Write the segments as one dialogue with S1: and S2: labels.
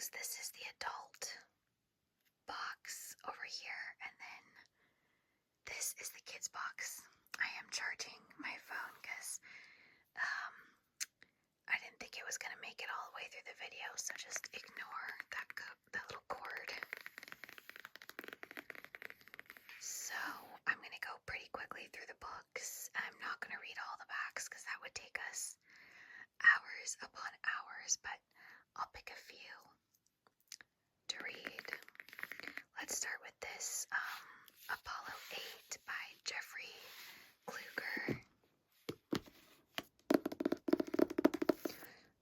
S1: box. This is the adult box over here, and then this is the kids box. I am charging my phone because I didn't think it was going to make it all the way through the video, so just ignore that little cord. So I'm going to go pretty quickly through the books. I'm not going to read all the backs because that would take us hours upon hours, but I'll pick a few to read. Let's start with this Apollo 8 by Jeffrey Kluger.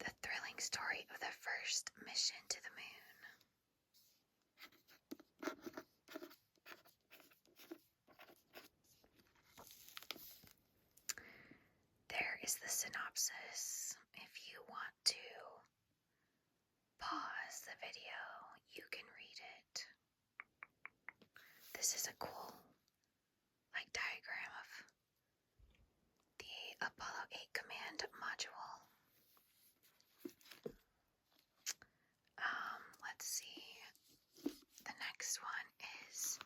S1: The thrilling story of the first mission to the moon. There is the synopsis. If you want to pause the video, you can read it. This is a cool diagram of the Apollo 8 command module. Let's see. The next one is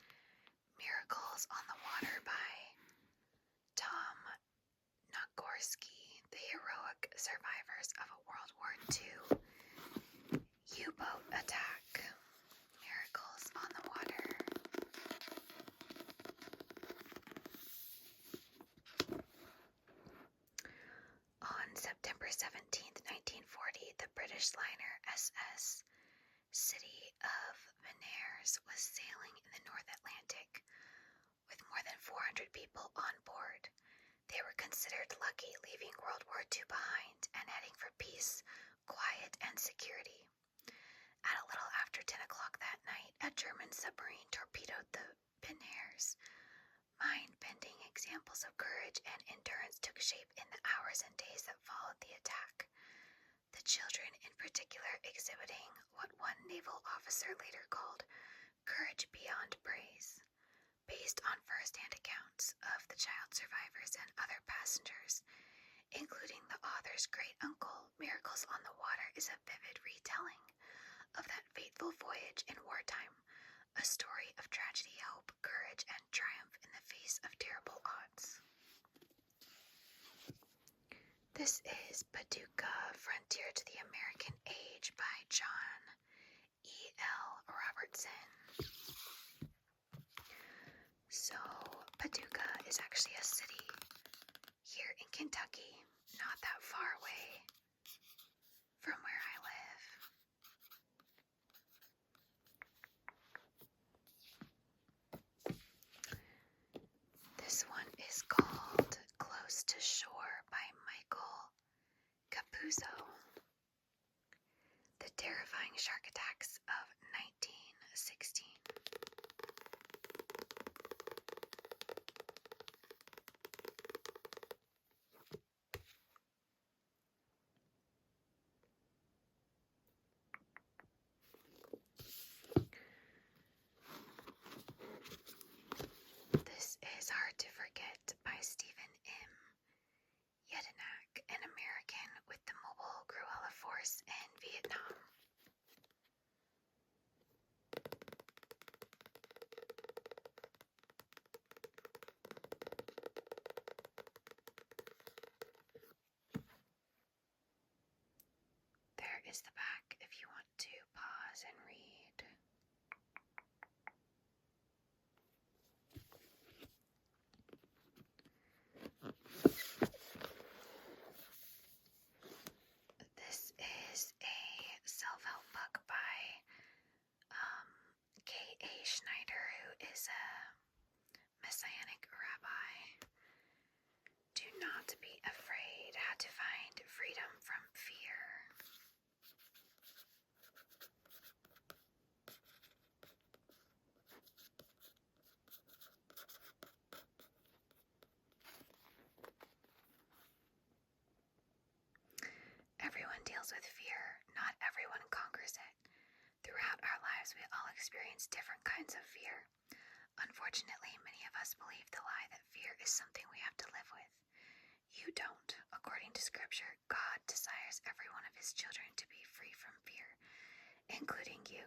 S1: Miracles on the Water by Tom Nagorski, the heroic survivors of a World War II U-boat attack. Miracles on the Water. On September 17th, 1940, the British liner SS City of Benares was sailing in the North Atlantic with more than 400 people on board. They were considered lucky, leaving World War II behind and heading for peace, quiet, and security. At a little after 10 o'clock that night, a German submarine torpedoed the Benares. Mind-bending examples of courage and endurance took shape in the hours and days that followed the attack. The children in particular exhibiting what one naval officer later called courage beyond praise. Based on first-hand accounts of the child survivors and other passengers, including the author's great-uncle, Miracles on the Water is a vivid retelling of that fateful voyage in wartime, a story of tragedy, hope, courage, and triumph in the face of terrible odds. This is Paducah, Frontier to the American Age by John E.L. Robertson. So, Paducah is actually a city here in Kentucky, not that far away from where I live. This one is called Close to Shore by Michael Capuzzo. The Terrifying Shark Attacks of 1916. This is Hard to Forget by Stephen M. Yedinak, an American with the Mobile Guerrilla Force in Vietnam. There is the back if you want to pause and read. This is a self-help book by K.A. Schneider, who is a Messianic rabbi. Do not be afraid. How to find freedom from fear. Everyone deals with fear. Not everyone conquers it. Throughout our lives, we all experience different kinds of fear. Unfortunately, many of us believe the lie that fear is something we have to live with. You don't. According to Scripture, God desires every one of His children to be free from fear. including you.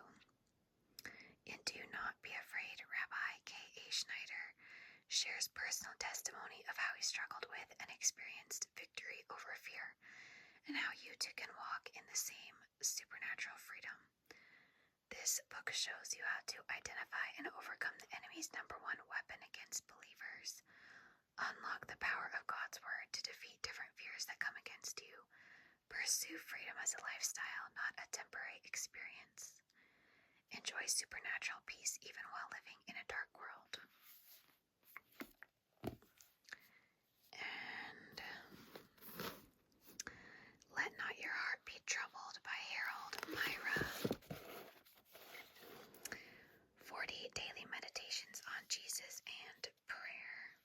S1: In Do Not Be Afraid, Rabbi K.A. Schneider shares personal testimony of how he struggled with and experienced victory over fear, and how you too can walk in the same supernatural freedom. This book shows you how to identify and overcome the enemy's number one weapon against believers. Unlock the power of God's Word to defeat different fears that come against you. Pursue freedom as a lifestyle, not a temporary experience. Enjoy supernatural peace even while living in a dark world. And Let Not Your Heart Be Troubled by Harold Myra. 40 Daily Meditations on Jesus and Prayer.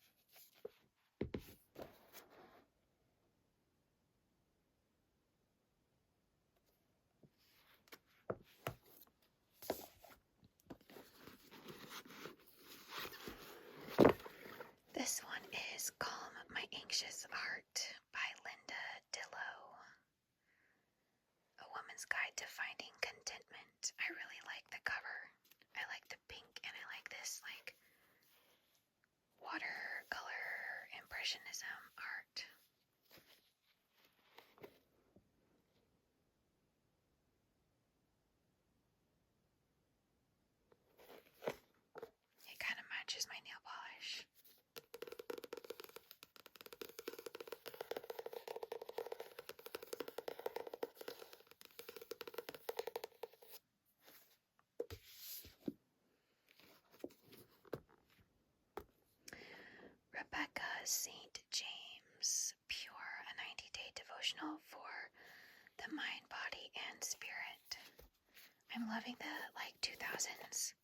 S1: This one is Calm My Anxious Heart by Linda Dillow. A Woman's Guide to Finding Contentment. I really like the cover. I like the pink, and I like this watercolor impressionism art. It kind of matches my nail polish. Rebecca St. James, Pure, a 90-day devotional for the mind, body, and spirit. I'm loving the 2000s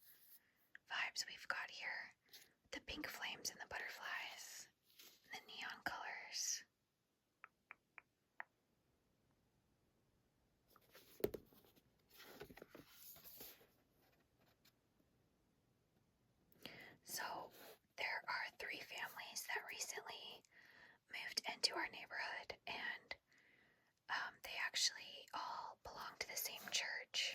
S1: vibes we've got here. The pink flames and the butterflies, the neon colors. So there are 3 families that recently moved into our neighborhood, and they actually all belong to the same church.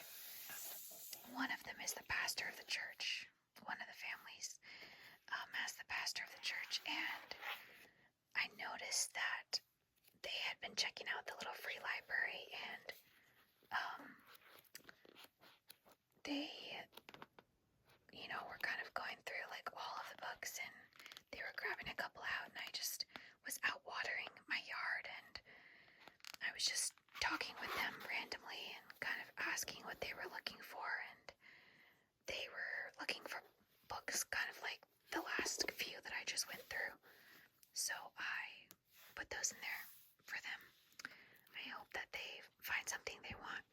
S1: One of them is the pastor of the church. One of the families as the pastor of the church, and I noticed that they had been checking out the little free library, and they, were kind of going through all of the books, and they were grabbing a couple out, and I just was out watering my yard, and I was just talking with them randomly and kind of asking what they were looking for, and they were looking for books kind of like the last few that I just went through. So I put those in there for them. I hope that they find something they want.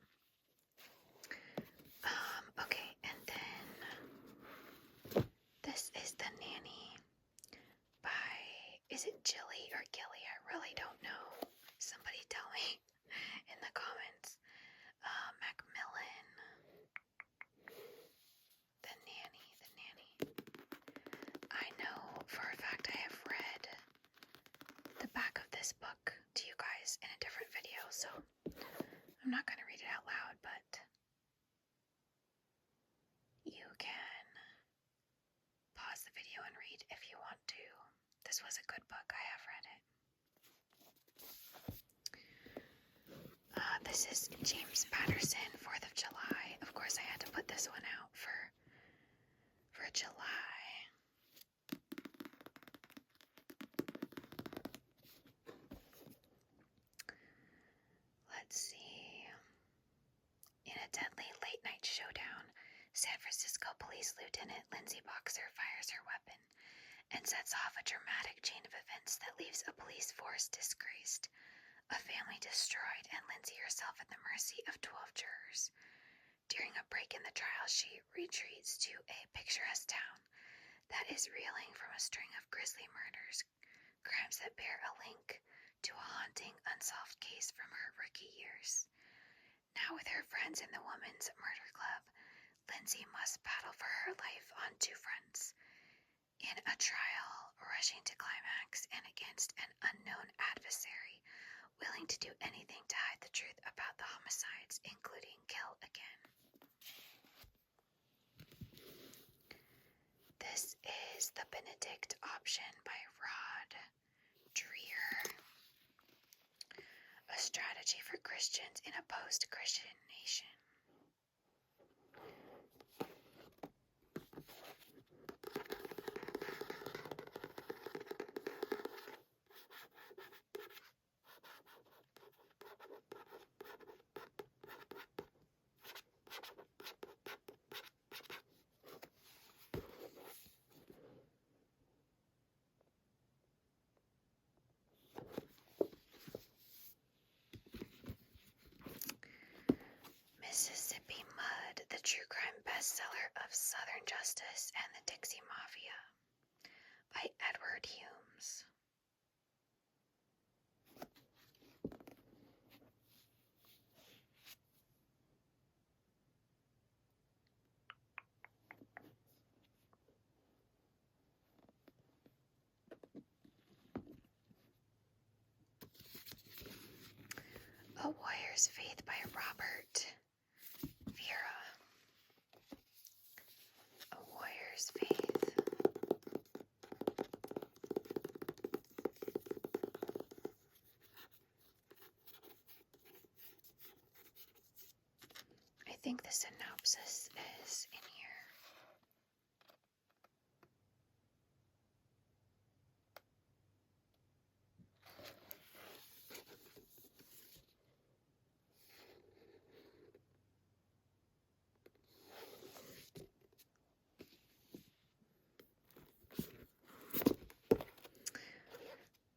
S1: Okay, and then this is The Nanny by, is it Jilly or Gilly? I really don't know. Somebody tell me in the comments. Macmillan. The Nanny. I know for a fact I have read the back of this book to you guys in a different video, so I'm not going to read it out loud, but you can pause the video and read if you want to. This was a good book. I have read it. This is James Patterson, 4th of July. Of course, I had to put this one out for July. Let's see. In a deadly late-night showdown, San Francisco Police Lieutenant Lindsay Boxer fires her weapon and sets off a dramatic chain of events that leaves a police force disgraced, a family destroyed, and Lindsay herself at the mercy of 12 jurors. During a break in the trial, she retreats to a picturesque town that is reeling from a string of grisly murders, crimes that bear a link to a haunting, unsolved case from her rookie years. Now with her friends in the Women's Murder Club, Lindsay must battle for her life on 2 fronts. In a trial rushing to climax and against an unknown adversary willing to do anything to hide the truth about the homicides, including kill again. This is The Benedict Option by Rod Dreher. A strategy for Christians in a post-Christian nation. Mississippi Mud, the true crime bestseller of Southern Justice and the Dixie Mafia by Edward Humes. A Warrior's Faith by Robert Vera. A Warrior's Faith. I think the synopsis is in here.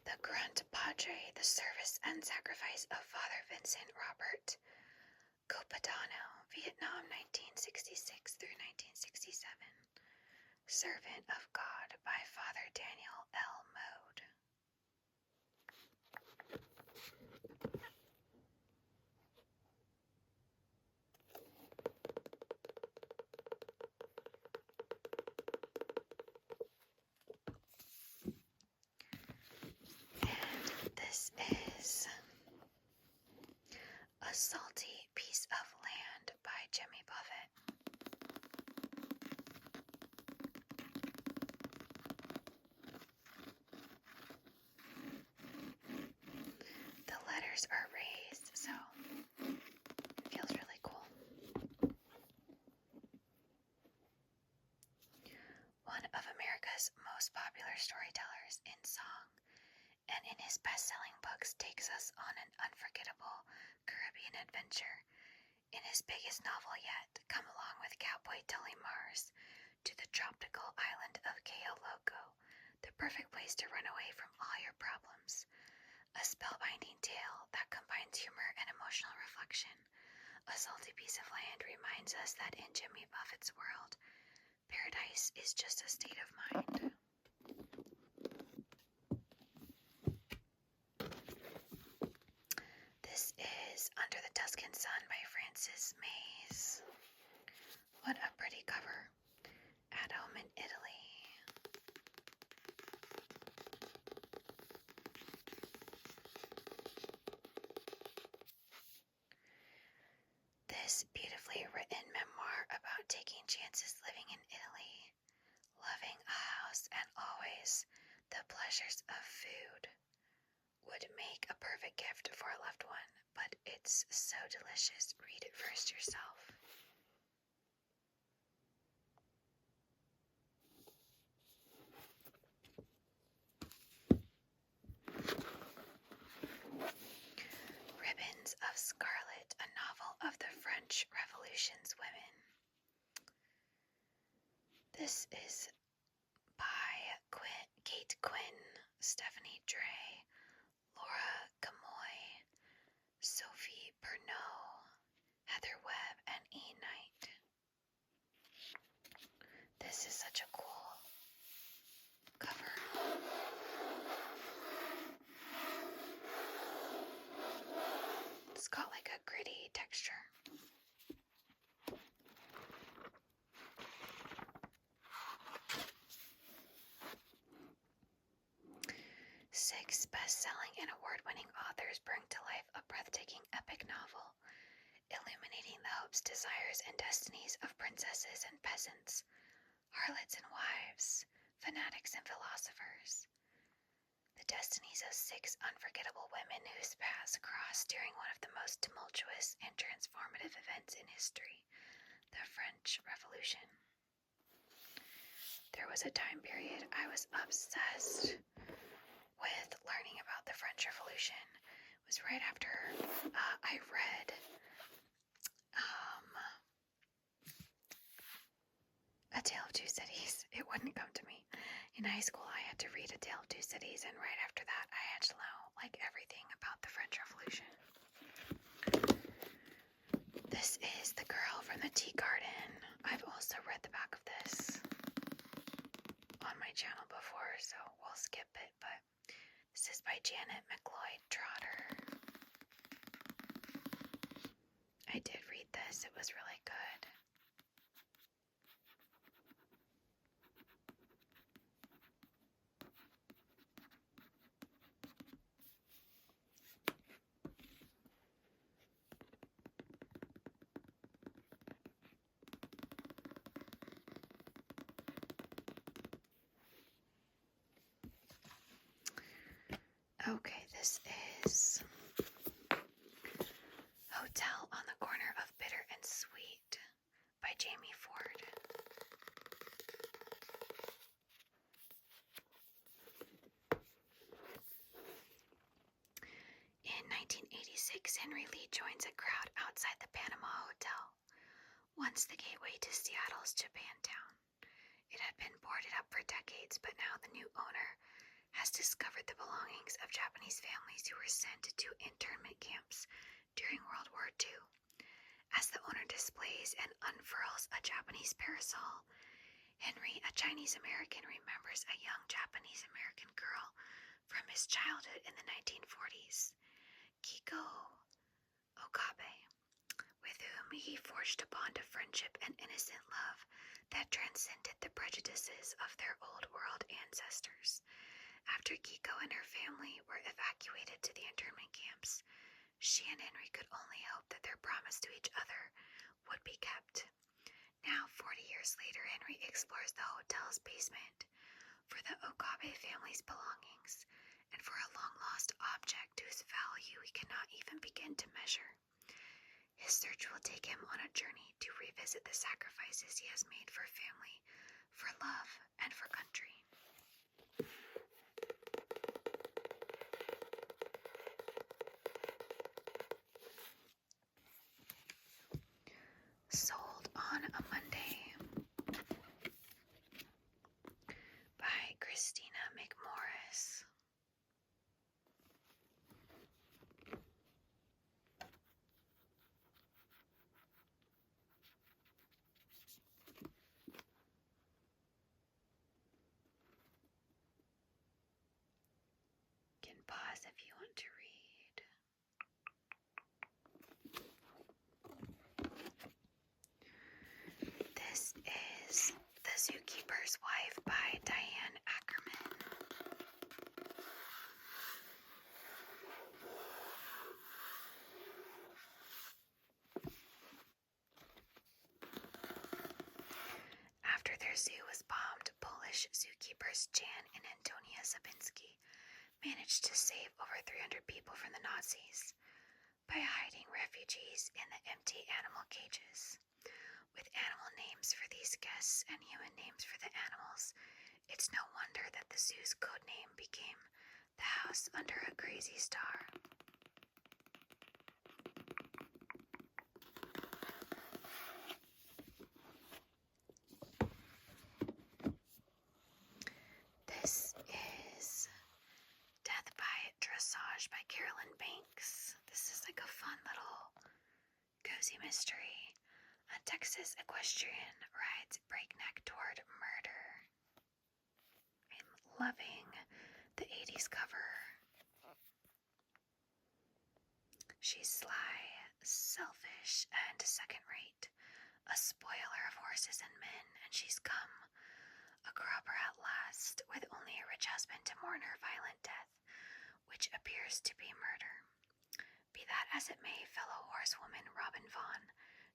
S1: The Grunt Padre, the Service and Sacrifice of Father Vincent Robert Copadano, Vietnam 1966 through 1967. Servant of God by Father Daniel L. Mode. And this is A Salty Piece of Land by Jimmy Buffett. The letters are raised, so it feels really cool. One of America's most popular storytellers in song and in his best-selling books takes us on an unforgettable Caribbean adventure. In his biggest novel yet, Come Along with Cowboy Tully Mars, to the tropical island of Cayo Loco, the perfect place to run away from all your problems. A spellbinding tale that combines humor and emotional reflection. A Salty Piece of Land reminds us that in Jimmy Buffett's world, paradise is just a state of mind. This is Under the Tuscan Sun by Frances Mays. What a pretty cover. At Home in Italy. This beautifully written memoir about taking chances living in Italy, loving a house and always the pleasures of food, would make a perfect gift for a loved one, but it's so delicious. Read it first yourself. Ribbons of Scarlet, a novel of the French Revolution's women. This is by Kate Quinn, Stephanie Dre, Laura Gamoy, Sophie Pernot, Heather Webb, and E. Knight. This is such a cool cover. It's got like a gritty texture. Six best-selling and award-winning authors bring to life a breathtaking epic novel, illuminating the hopes, desires, and destinies of princesses and peasants, harlots and wives, fanatics and philosophers. The destinies of 6 unforgettable women whose paths crossed during one of the most tumultuous and transformative events in history, the French Revolution. There was a time period I was obsessed with learning about the French Revolution. It was right after I read A Tale of Two Cities. It wouldn't come to me. In high school, I had to read A Tale of Two Cities, and right after that, I had to know everything about the French Revolution. This is The Girl from the Tea Garden. I've also read the back of this on my channel before, so we'll skip it, but this is by Janet McLeod Trotter. I did read this. It was really good. Okay, this is Hotel on the Corner of Bitter and Sweet by Jamie Ford. In 1986, Henry Lee joins a crowd outside the Panama Hotel, once the gateway to Seattle's Japantown. It had been boarded up for decades, but now the new owner has discovered the belongings of Japanese families who were sent to internment camps during World War II. As the owner displays and unfurls a Japanese parasol, Henry, a Chinese American, remembers a young Japanese American girl from his childhood in the 1940s, Kiko Okabe, with whom he forged a bond of friendship and innocent love that transcended the prejudices of their old world ancestors. After Kiko and her family were evacuated to the internment camps, she and Henry could only hope that their promise to each other would be kept. Now, 40 years later, Henry explores the hotel's basement for the Okabe family's belongings and for a long-lost object whose value he cannot even begin to measure. His search will take him on a journey to revisit the sacrifices he has made for family, for love, and for country. Sold on a Monday by Christina McMorris. You can pause if you want to read. This is The Zookeeper's Wife by Diane Ackerman. After their zoo was bombed, Polish zookeepers Jan and Antonia Zabinski managed to save over 300 people from the Nazis by hiding refugees in the empty animal cages. With animal names for these guests and human names for the animals, it's no wonder that the zoo's code name became the House Under a Crazy Star. This is Death by Dressage by Carolyn Banks. This is like a fun little cozy mystery. A Texas equestrian rides breakneck toward murder. I'm loving the 80s cover. She's sly, selfish, and second-rate, a spoiler of horses and men, and she's come a cropper at last, with only a rich husband to mourn her violent death, which appears to be murder. Be that as it may, fellow horsewoman Robin Vaughn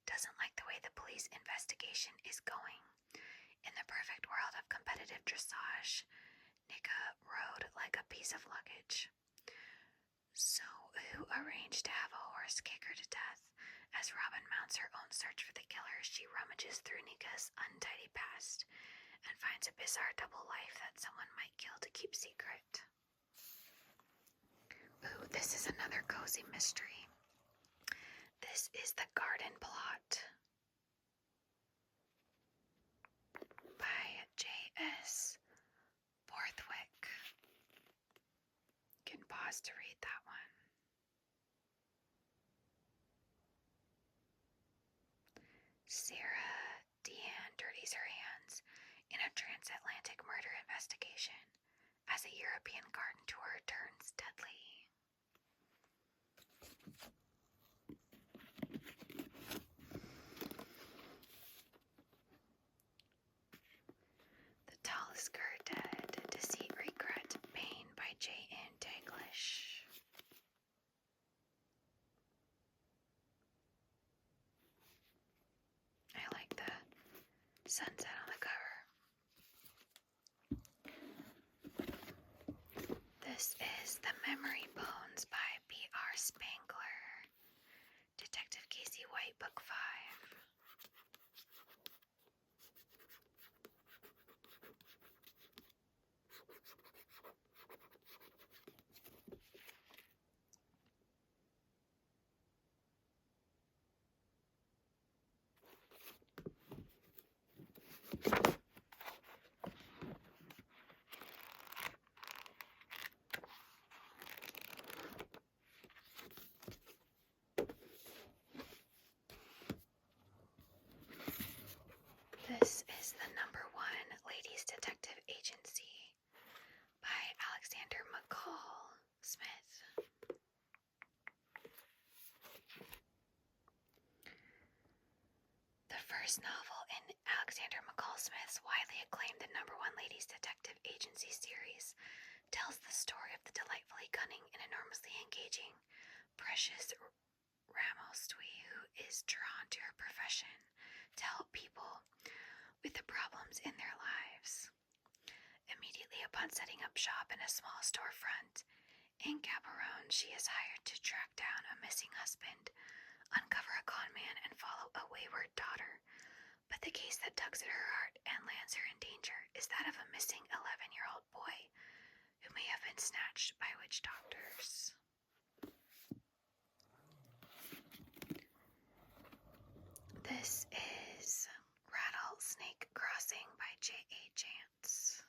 S1: doesn't like the way the police investigation is going. In the perfect world of competitive dressage, Nika rode like a piece of luggage. So who arranged to have a horse kick her to death? As Robin mounts her own search for the killer, she rummages through Nika's untidy past and finds a bizarre double life that someone might kill to keep secret. Ooh, this is another cozy mystery. This is The Garden Plot by J.S. Borthwick. You can pause to read that one. Sarah Deanne dirties her hands in a transatlantic murder investigation as a European garden tour turns deadly. The Tallest Girl Dead, Deceit, Regret, Pain by J.N. Daglish. I like the sunset on the cover. This is The Memory Bones by B.R. Spangler. Detective Casey White, Book 5. This is The Number One Ladies Detective Agency by Alexander McCall Smith. The first novel in Alexander McCall Smith's widely acclaimed The Number One Ladies Detective Agency series tells the story of the delightfully cunning and enormously engaging Precious Ramostui, who is drawn to her profession to help people with the problems in their lives. Immediately upon setting up shop in a small storefront in Gaborone, she is hired to track down a missing husband, uncover a con man, and follow a wayward daughter. But the case that tugs at her heart and lands her in danger is that of a missing 11-year-old boy who may have been snatched by witch doctors. This is Rattlesnake Crossing by J.A. Chance.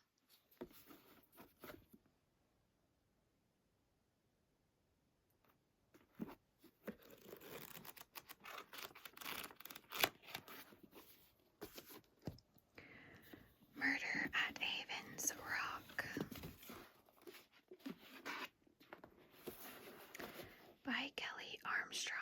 S1: Murder at Havens Rock by Kelly Armstrong.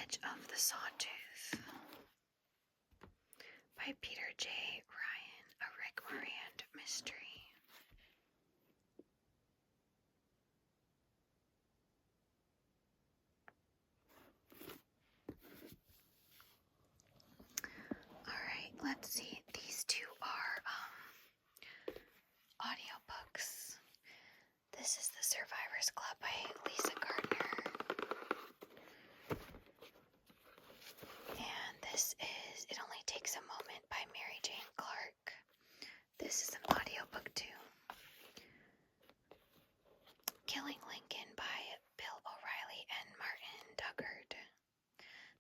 S1: Edge of the Sawtooth by Peter J. Ryan, a Rick Moran mystery. Alright, let's see. These two are audiobooks. This is The Survivors Club by Lisa Gardner. And this is It Only Takes a Moment by Mary Jane Clark. This is an audiobook too. Killing Lincoln by Bill O'Reilly and Martin Duggard.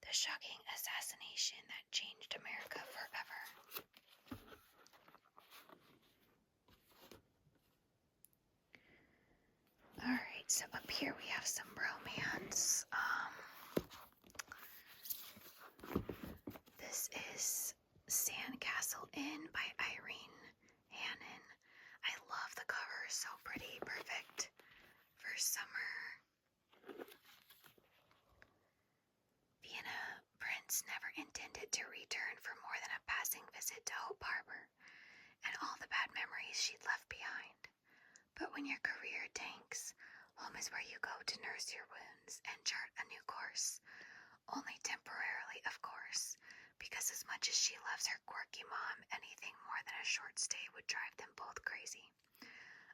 S1: The shocking assassination that changed America forever. Alright, so up here we have some romance. This is Sandcastle Inn by Irene Hannon. I love the cover, so pretty, perfect for summer. Peruse never intended to return for more than a passing visit to Hope Harbor and all the bad memories she'd left behind. But when your career tanks, home is where you go to nurse your wounds and chart a new course. Only temporarily, of course, because as much as she loves her quirky mom, anything more than a short stay would drive them both crazy.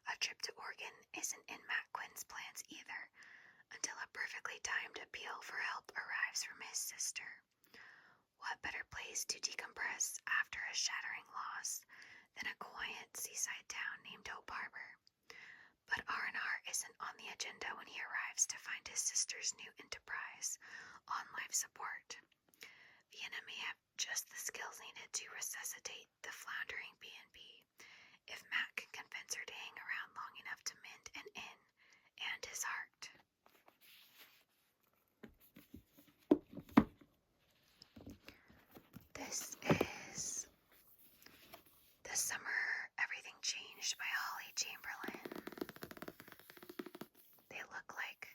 S1: A trip to Oregon isn't in Matt Quinn's plans either, until a perfectly timed appeal for help arrives from his sister. What better place to decompress after a shattering loss than a quiet seaside town named Hope Harbor? But R&R isn't on the agenda when he arrives to find his sister's new enterprise on life support. Vienna may have just the skills needed to resuscitate the floundering B&B if Matt can convince her to hang around long enough to mend an inn and his heart. This is The Summer Everything Changed by Holly Chamberlain. They look like,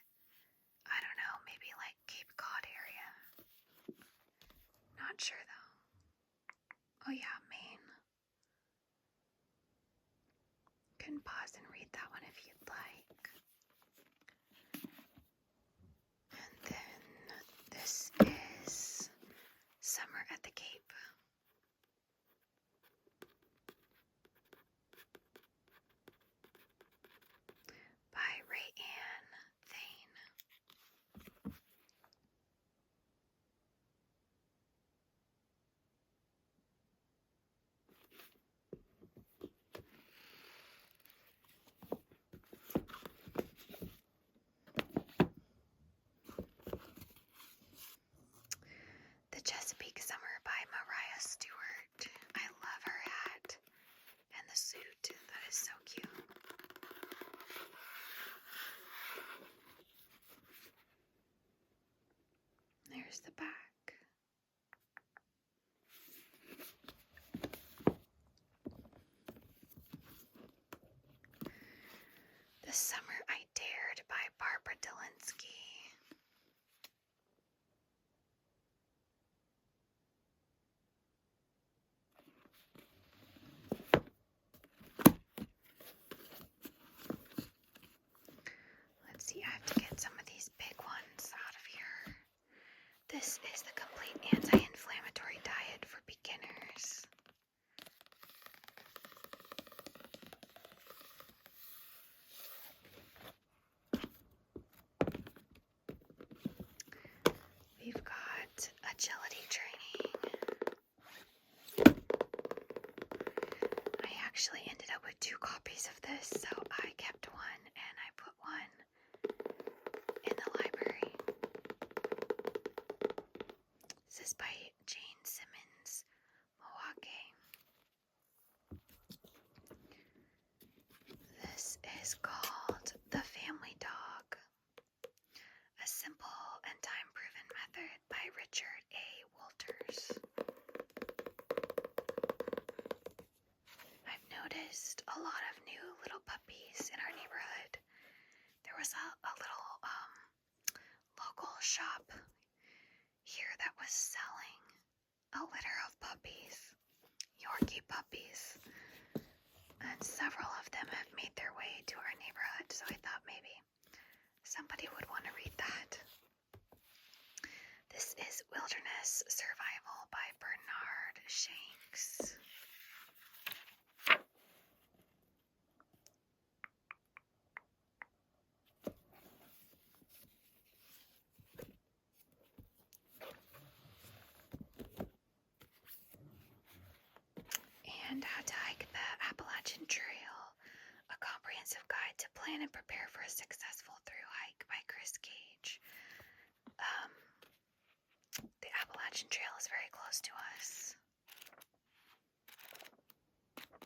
S1: I don't know, maybe like Cape Cod area. Not sure though. Oh yeah, Maine. Can pause and read that one if you'd like. And then this is Summer at the Cape by Ray Ann Thane. The Chesapeake Summer by Mariah Stewart. I love her hat and the suit. That is so cute. There's the back. The Summer I Dared by Barbara Delinsky. Let's see, I have to get some of these big ones out of here. This is the Complete Anti-Inflammatory Diet for Beginners. We've got agility training. I actually ended up with 2 copies of this, so I kept one and I put one in the library. This is by Jane Simmons Milwaukee. This is called The Family Dog, a simple and time-proven method by Richard A. Walters. I've noticed a lot of new little puppies in our neighborhood. There was a little local shop here that was selling a litter of puppies, Yorkie puppies, and several of them have made their way to our neighborhood, so I thought maybe somebody would want to read that. This is Wilderness Survival by Bernard Shanks. And How to Hike the Appalachian Trail, a comprehensive guide to plan and prepare for a successful through hike by Chris Gage. The Appalachian Trail is very close to us,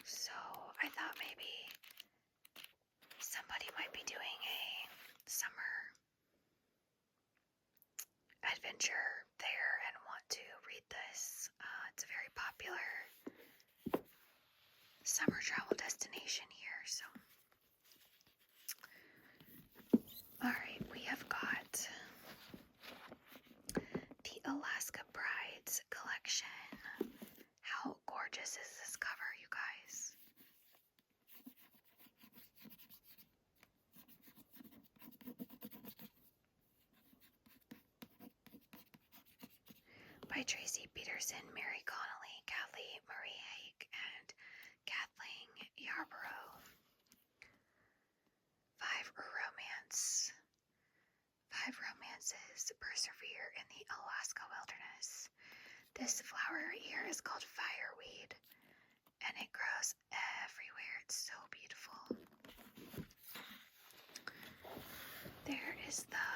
S1: so I thought maybe somebody might be doing a summer adventure there and want to read this. It's a very popular summer travel destination here, so. Alright, we have got The Alaska Bride section. How gorgeous is this cover, you guys? By Tracy Peterson, Mary Connolly, Kathleen Marie Haig, and Kathleen Yarborough. 5 romances persevere in the Alaska wilderness. This flower here is called fireweed, and it grows everywhere. It's so beautiful. There is the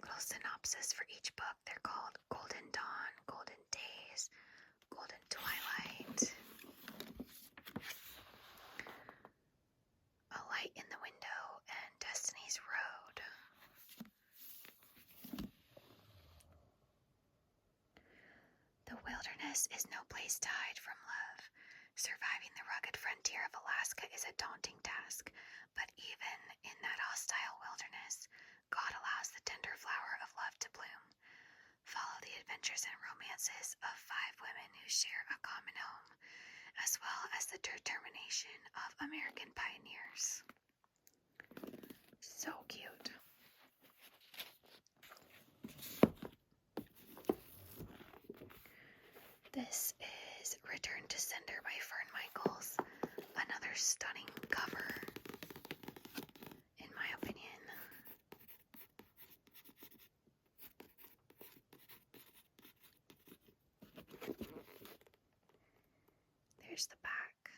S1: little synopsis for each book. They're called Golden Dawn, Golden Days, Golden Twilight. A Light in the Window and Destiny's Road. The wilderness is no place to hide from love. Surviving the rugged frontier of Alaska is a daunting task, but even in that hostile wilderness, God allows the tender flower of love to bloom. Follow the adventures and romances of 5 women who share a common home, as well as the determination of American pioneers. So cute. This is Return to Sender by Fern Michaels. Another stunning cover, in my opinion. There's the back.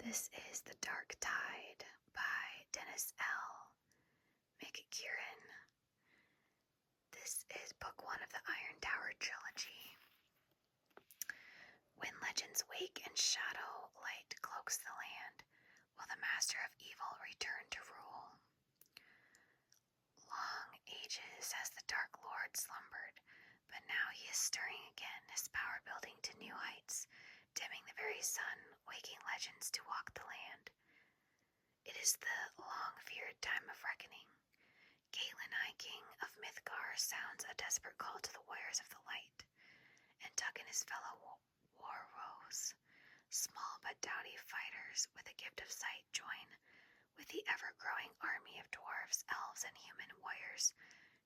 S1: This is The Dark Tide by Dennis L. McCurran. This is book 1 of the Iron Tower trilogy. When legends wake and shadow light cloaks the land, will the master of evil return to rule? Long ages has the Dark Lord slumbered, but now he is stirring again, his power building to new heights, dimming the very sun, waking legends to walk the land. It is the long-feared time of reckoning. Galen I, king of Mythgar, sounds a desperate call to the warriors of the light, and Tuck and his fellow war woes, small but doughty fighters with a gift of sight, join with the ever-growing army of dwarves, elves, and human warriors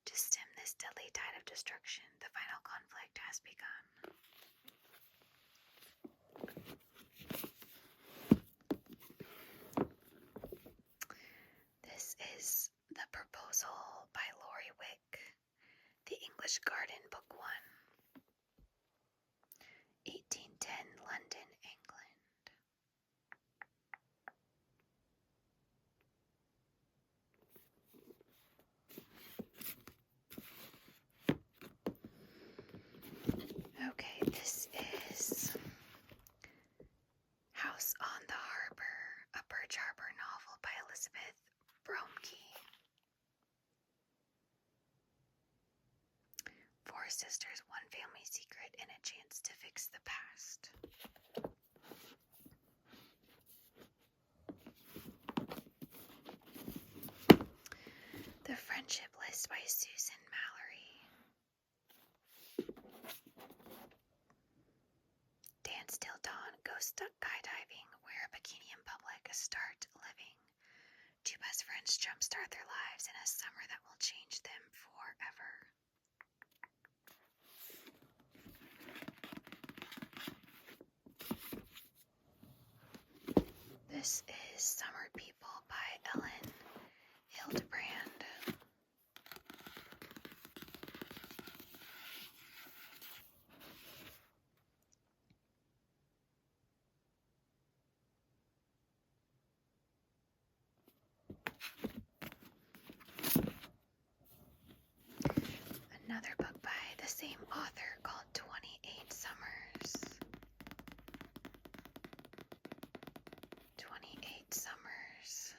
S1: to stem this deadly tide of destruction. The final conflict has begun. This is The Proposal by Lori Wick, The English Garden, Book 1. 1810, London, England. Okay, this is House on the Harbor, a Birch Harbor novel by Elizabeth Bromke. 4 sisters, one family secret, and a chance to fix the past. The Friendship List by Susan Mallory. Dance Till Dawn, Go Skydiving, Wear a Bikini in Public, Start Living. 2 best friends jumpstart their lives in a summer that will change them forever. This is Summer People by Ellen Hildebrand. Another book by the same author called 28 Summers. 28 Summers.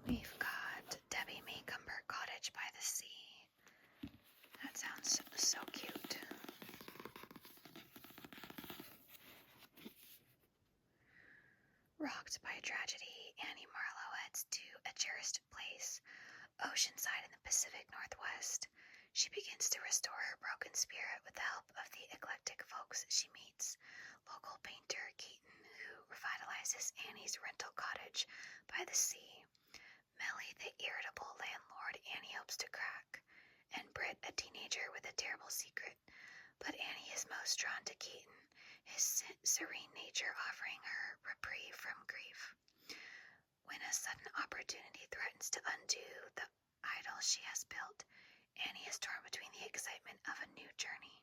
S1: We've got Debbie Maycomber, Cottage by the Sea. sounds so cute. Rocked by tragedy, Annie Marlowe heads to a cherished place, oceanside in the Pacific Northwest. She begins to restore her broken spirit with the help of the eclectic folks she meets. Local painter Keaton, who revitalizes Annie's rental cottage by the sea. Melly, the irritable landlord Annie hopes to crack. And Britt, a teenager with a terrible secret. But Annie is most drawn to Keaton, his serene nature offering her reprieve from grief. When a sudden opportunity threatens to undo the idol she has built, Annie is torn between the excitement of a new journey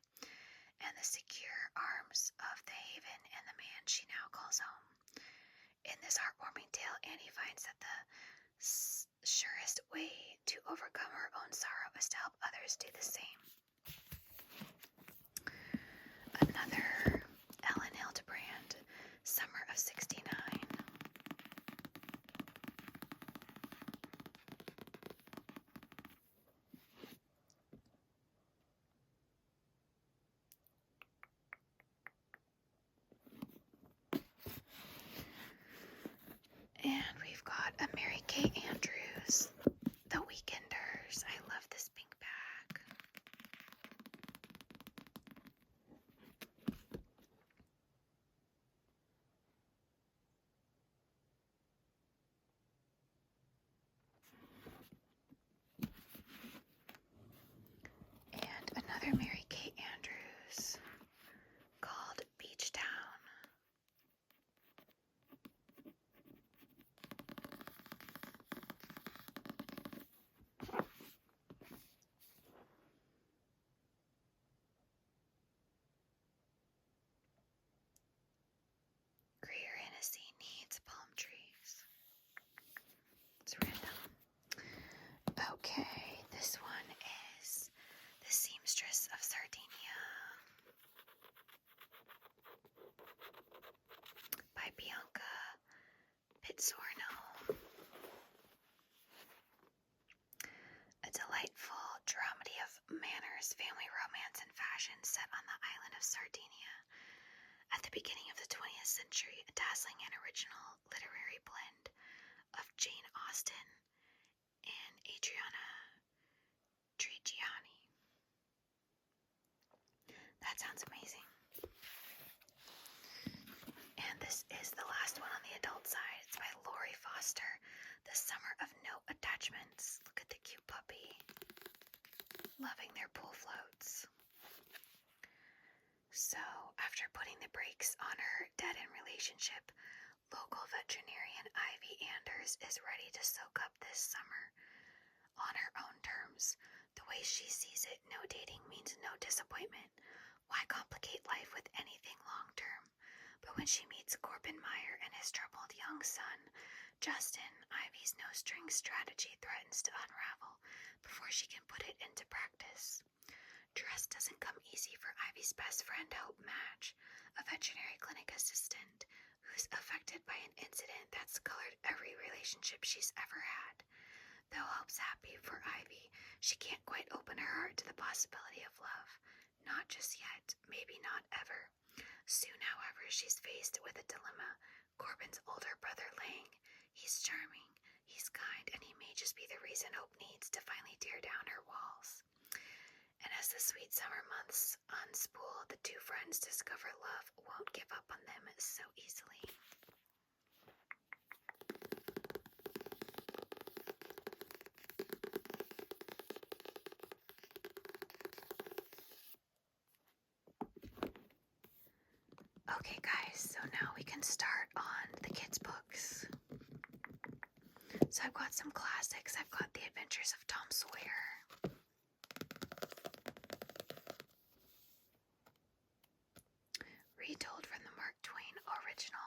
S1: and the secure arms of the haven and the man she now calls home. In this heartwarming tale, Annie finds that the surest way to overcome her own sorrow is to help others do the same. Another Ellen Hildebrand, Summer of '69. And we've got a Mary Kay Andrews, The Weekenders. I love this pink bag. And another Mary Kay Andrews called Beach Town. Greer Hennessy needs palm trees. It's random. Okay, this one is The Seamstress of Sardinia by Bianca Pizzorno. A delightful dramedy of manners, family romance, and fashion set on the island of Sardinia. At the beginning of the 20th century, a dazzling and original literary blend of Jane Austen and Adriana Trigiani. That sounds amazing. And this is the last one on the adult side. It's by Lori Foster, The Summer of No Attachments. Look at the cute puppy. Loving their pool floats. So, after putting the brakes on her dead-end relationship, local veterinarian Ivy Anders is ready to soak up this summer on her own terms. The way she sees it, no dating means no disappointment. Why complicate life with anything long-term? But when she meets Corbin Meyer and his troubled young son, Justin, Ivy's no-strings strategy threatens to unravel before she can put it into practice. Trust doesn't come easy for Ivy's best friend, Hope Madge, a veterinary clinic assistant who's affected by an incident that's colored every relationship she's ever had. Though Hope's happy for Ivy, she can't quite open her heart to the possibility of love. Not just yet, maybe not ever. Soon, however, she's faced with a dilemma. Corbin's older brother, Lang, he's charming, he's kind, and he may just be the reason Hope needs to finally tear down her walls. And as the sweet summer months unspool, the two friends discover love won't give up on them so easily. Okay guys, so now we can start on the kids' books. So I've got some classics. I've got The Adventures of Tom Sawyer. Retold from the Mark Twain original.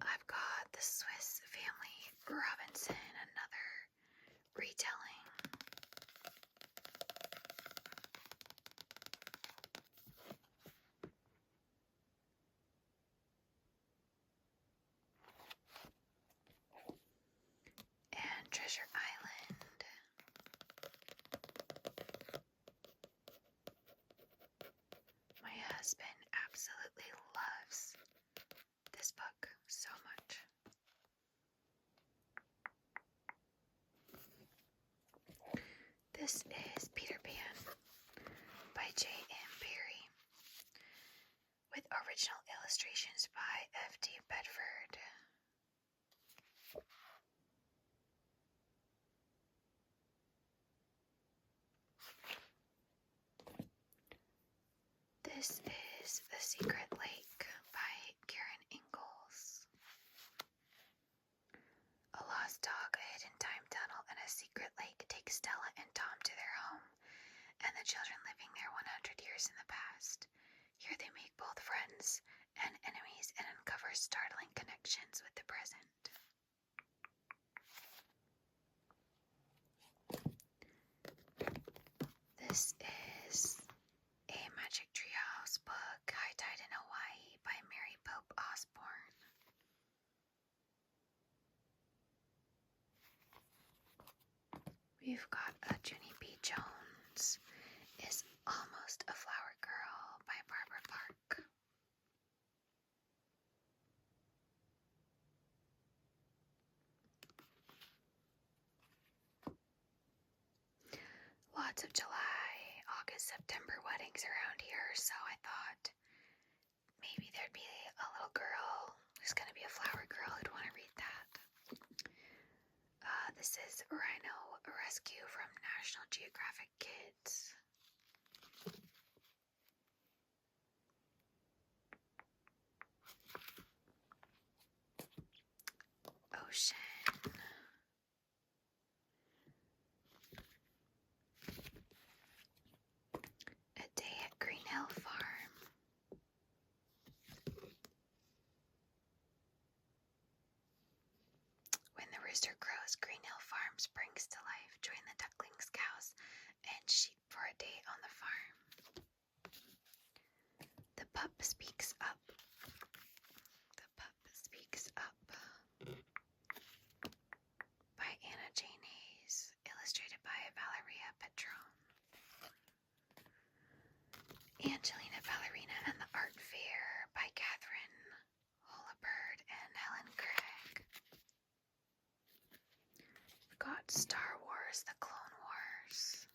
S1: I've got The Swiss Family Robinson, another retelling. And Treasure book so much. This is Peter Pan by J.M. Barrie, with original illustrations by F.D. Bedford. This is The Secret Lake by Karen Ingalls. A lost dog, a hidden time tunnel, and a secret lake take Stella and Tom to their home, and the children living there 100 years in the past. Here they make both friends and enemies and uncover startling connections with the present. This is a Magic Treehouse book, High Tide in Hawaii by Mary Pope Osborne. We've got a Junie B. Jones is Almost a Flower Girl by Barbara Park. Lots of July, August, September weddings around here, so I thought maybe there'd be a little girl who's going to be a flower girl who'd want to read that. This is Rhino Rescue from National Geographic Kids. Ocean. A Day at Green Hill Farm. When the rooster crows, Green Hill Farm springs to life. Join the ducklings, cows, and sheep for a day on the farm. The Pup Speaks Up. The Pup Speaks Up by Anna Jane Hayes, illustrated by Valeria Petrone. Angelina Ballerina and the Art Fair by Catherine Holabird and Helen Craig. We've got Star Wars, The Clone Wars.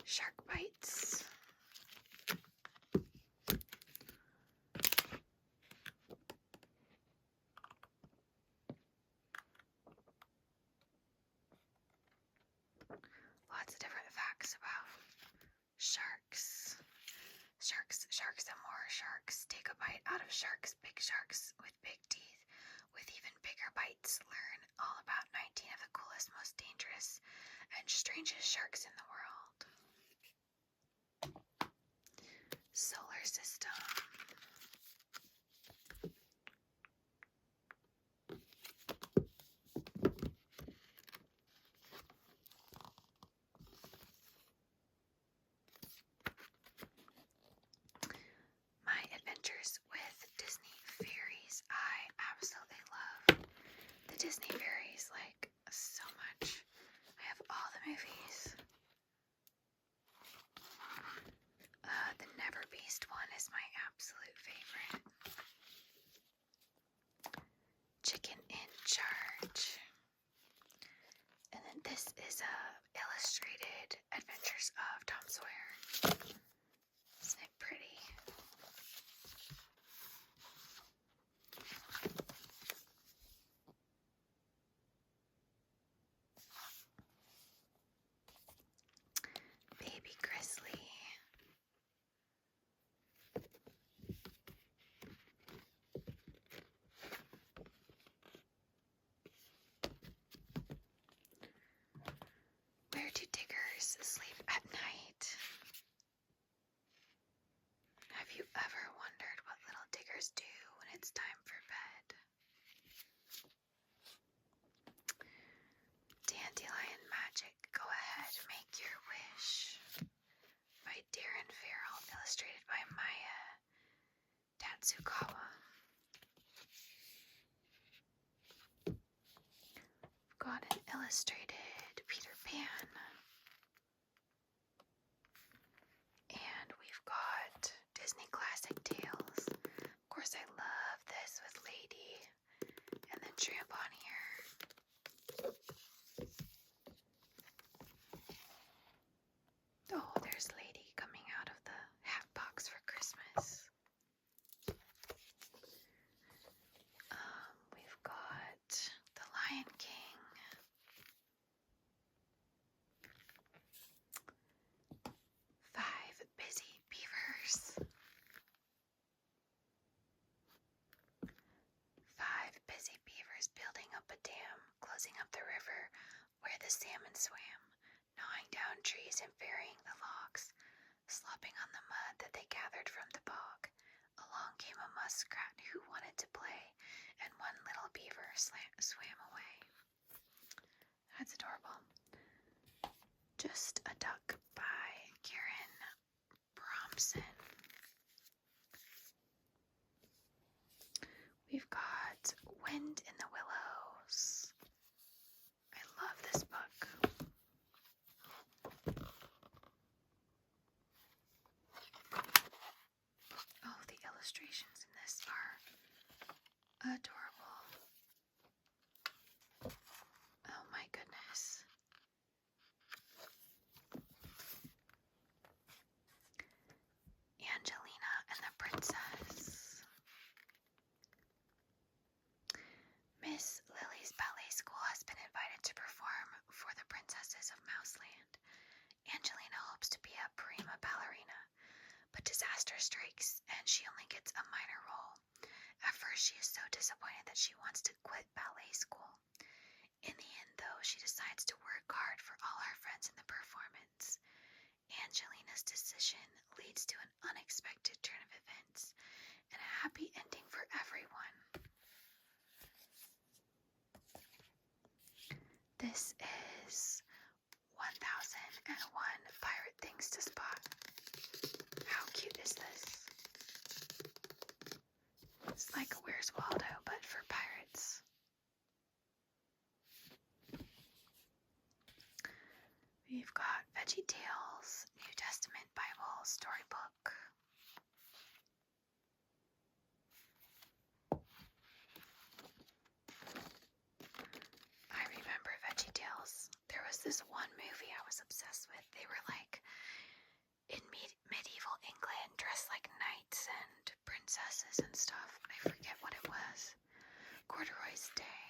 S1: Shark Bites. Lots of different facts about sharks. Sharks and more sharks. Take a bite out of sharks, big sharks with big teeth, with even bigger bites. Learn all about 19 of the coolest, most dangerous, and strangest sharks in the world. Solar System. My Adventures with Disney Fairies. I absolutely love the Disney Fairies, like, so much. I have all the movies. The Never Beast one is my absolute favorite. Chicken in Charge. And then this is illustrated Adventures of Tom Sawyer. Isn't it pretty? Baby Grizzly. Where do diggers sleep at night? Have you ever wondered what little diggers do when it's time for bed? Dandelion Magic, Go Ahead, Make Your Wish by Darren Farrell, illustrated by Maya Tatsukawa. We've got an illustrated Peter Pan. And we've got Disney Classic Tales. Of course, I love this with Lady and then Tramp on here. Oh, there's Lady coming out of the hat box for Christmas. We've got The Lion King. Five Busy Beavers. Five busy beavers building up a dam, closing up the river where the salmon swam, gnawing down trees and burying the logs, slopping on the mud that they gathered from the bog. Along came a muskrat who wanted to play, and one little beaver swam away. That's adorable. Just a Duck by Karen Bromson. We've got Wind in the Willows. I love this book. Oh, the illustrations in this are adorable. Oh my goodness. Angelina and the Princess. Miss Lily's ballet school has been invited to perform for the princesses of Mouseland. Angelina hopes to be a prima ballerina, but disaster strikes and she only gets a minor role. At first, she is so disappointed that she wants to quit ballet school. In the end, though, she decides to work hard for all her friends in the performance. Angelina's decision leads to an unexpected turn of events and a happy ending for everyone. This is 1001 Pirate Things to Spot. How cute is this? It's like a Where's Waldo, but for pirates. We've got Veggie Tales, New Testament Bible Storybook. I remember Veggie Tales. There was this one movie I was obsessed with. They were like in medieval England, dressed like knights and princesses and stuff. I forget what it was. Corduroy's Day.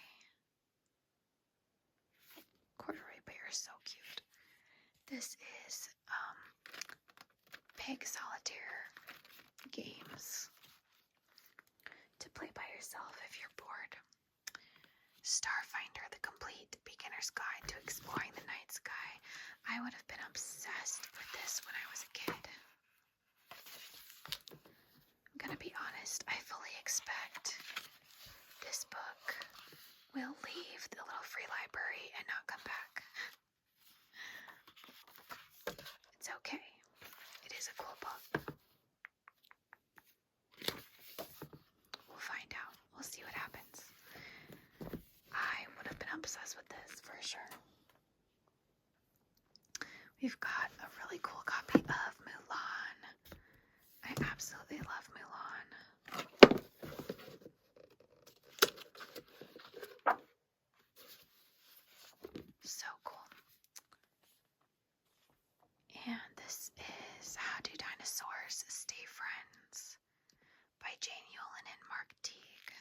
S1: Corduroy Bear is so cute. This is Pig Solitaire games to play by yourself if you're bored. Starfinder, the complete beginner's guide to exploring the night sky. I would have been obsessed with this when I was a kid. I'm gonna be honest, I fully expect this book will leave the little free library and not come back. It's okay. It is a cool book. We'll find out. We'll see what happens. I would have been obsessed with this for sure. We've got a really cool copy of Mulan. I absolutely love Mulan. So cool. And this is How Do Dinosaurs Stay Friends by Jane Yolen and Mark Teague.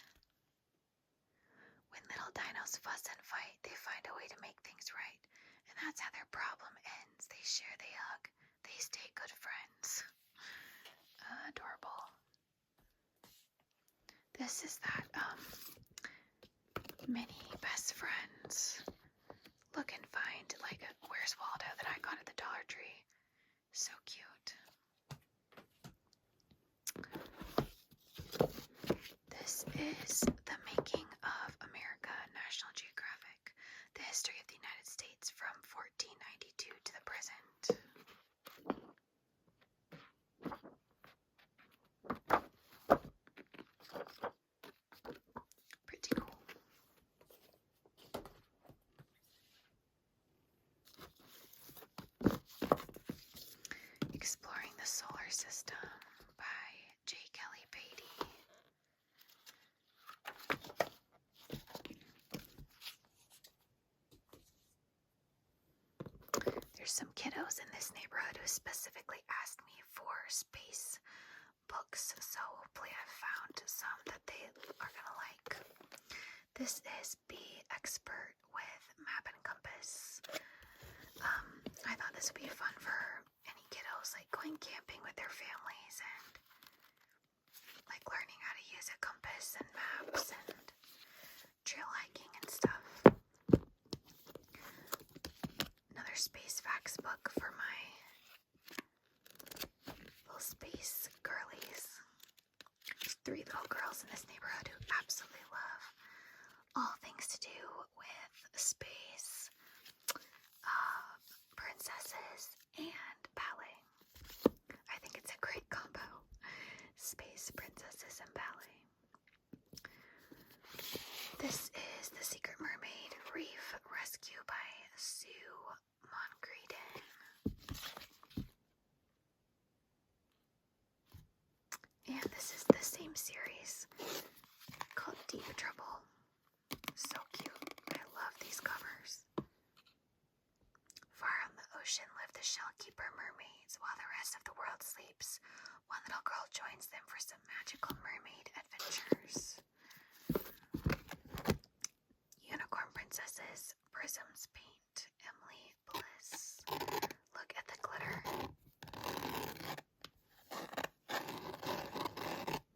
S1: When little dinos fuss and fight, they find a way to make things right. And that's how their problem ends. They share, they hug, they stay good friends. Adorable. This is that mini best friends look and find, like a Where's Waldo that I got at the Dollar Tree. So cute. This is The Making of America, National Geographic. The history of the United States from 1492 to the present. Pretty cool. the Solar System by J. Kelly Beatty. There's some kiddos in this neighborhood who specifically asked me for space books, so hopefully I've found some that they are gonna like. This is Be Expert with Map and Compass. I thought this would be fun for any kiddos like going camping with their families and like learning how to use a compass and maps and trail hiking and stuff. Another space facts book for my little space girlies. There's 3 little girls in this neighborhood who absolutely love all things to do with space, princesses, and ballet. I think it's a great combo. Space, princesses, and ballet. This is The Secret Mermaid Reef Rescue by Sue Moncrieden. And this is the same series called Deep Trouble. So cute. I love these covers. Far on the ocean live the shellkeeper mermaids while the rest of the world sleeps. One little girl joins them for some magical mermaid adventures. Unicorn Princesses, Prisms Paint, Emily Bliss. Look at the glitter.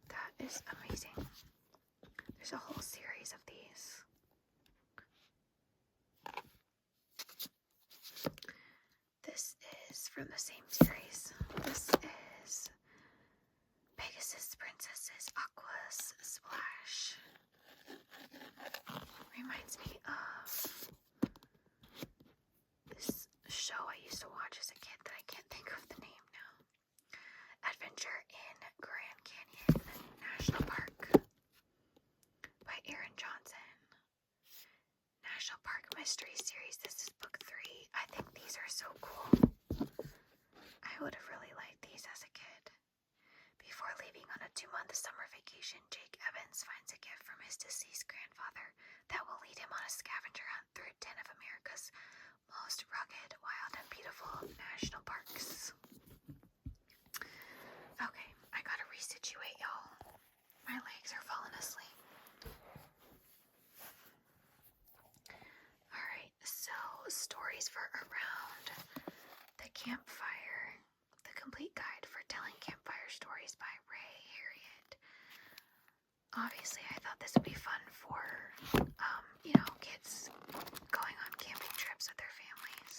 S1: That is amazing. There's a whole series of these. This is from the same series. This is Pegasus Princesses Aqua's Splash. Reminds me of this show I used to watch as a kid that I can't think of the name now. Adventure in Grand Canyon National Park by Aaron Johnson. National Park Mystery Series. This is book 3. I think these are so cool. I would have really liked these as a kid. Before leaving on a 2-month summer vacation, Jake Evans finds a gift from his deceased grandfather that will lead him on a scavenger hunt through 10 of America's most rugged, wild, and beautiful national parks. Okay, I gotta resituate, y'all. My legs are falling asleep. Alright, so stories for around the campfire. The Complete Guide for Telling Campfire Stories by Ray Harriet. Obviously, I thought this would be fun for, kids going on camping trips with their families.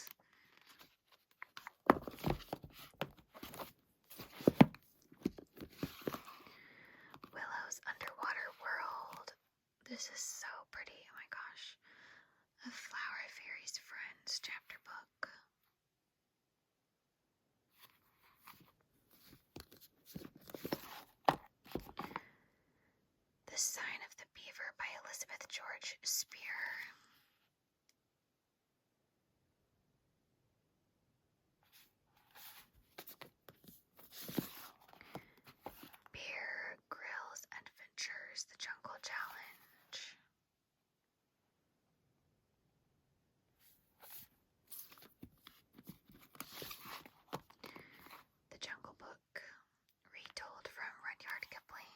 S1: Willow's Underwater World. This is so pretty, oh my gosh. A Flower Fairy's Friends chapter book. The Sign of the Beaver by Elizabeth George Spear. Bear Grylls Adventures, The Jungle Challenge. The Jungle Book, retold from Rudyard Kipling.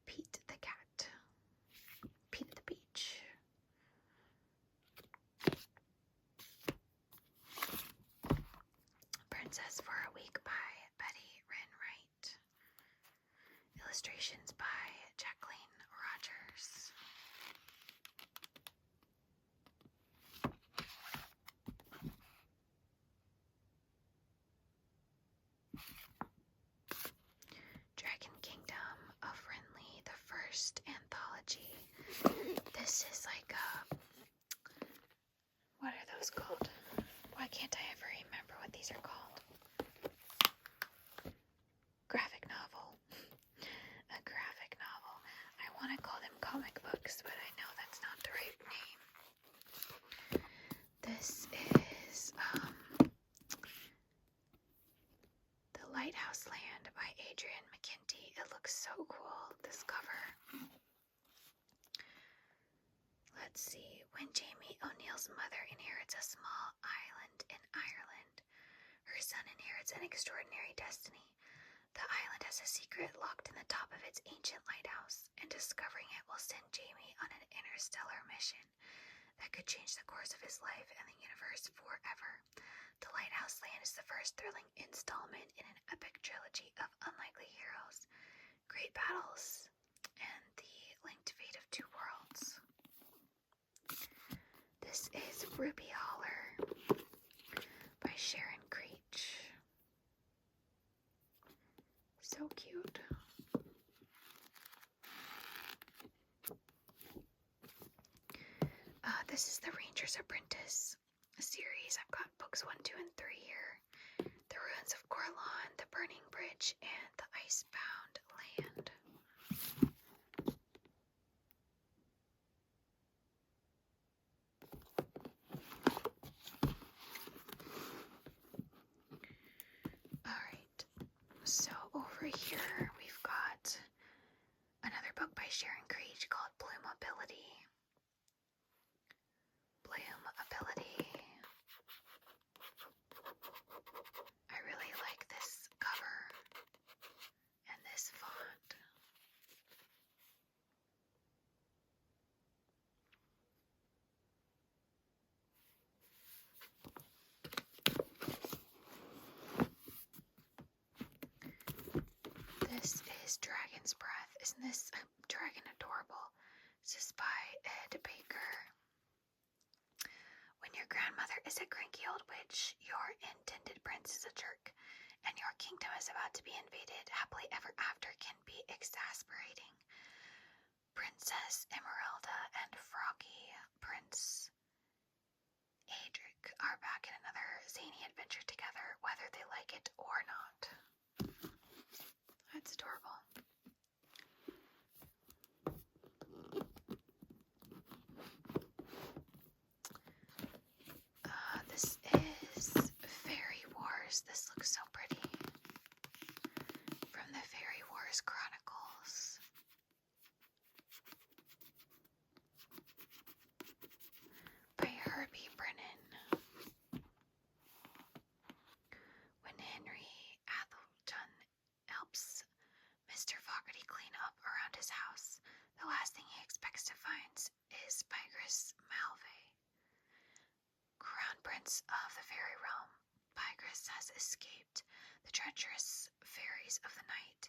S1: Pete the Cat. Pete at the Beach. Princess for a Week by Betty Wren Wright. Illustrations by Jacqueline Rogers. Dragon Kingdom of Renly, the first anthology. This is like what are those called? Why can't I ever remember what these are called? Graphic novel. A graphic novel. I want to call them comic books, but I know that's not the right name. so cool, this cover. Let's see. When Jamie O'Neill's mother inherits a small island in Ireland, her son inherits an extraordinary destiny. The island has a secret locked in the top of its ancient lighthouse, and discovering it will send Jamie on an interstellar mission that could change the course of his life and the universe forever. The Lighthouse Land is the first thrilling installment in an epic trilogy of unlikely heroes, great battles, and the linked fate of two worlds. This is Ruby Holler by Sharon Creech. So cute. This is the Ranger's Apprentice series. I've got books 1, 2, and 3 here. The Ruins of Corlon, The Burning Bridge, and The Icebound Land. Alright, so over here we've got another book by Sharon Creech called Bloomability. I really like this cover and this font. This is Dragon's Breath. Isn't this dragon adorable? This is by Ed Baker. When your grandmother is a cranky old witch, your intended prince is a jerk, and your kingdom is about to be invaded, happily ever after can be exasperating. Princess Emeralda and Froggy Prince Adric are back in another zany adventure together, whether they like it or not. That's adorable. This is Fairy Wars. This looks so pretty. From the Fairy Wars Chronicles. By Herbie Brennan. When Henry Atherton helps Mr. Fogarty clean up around his house, the last thing he expects to find is Pygris Malve, Crown Prince of the Fairy Realm. Pygris has escaped the treacherous fairies of the night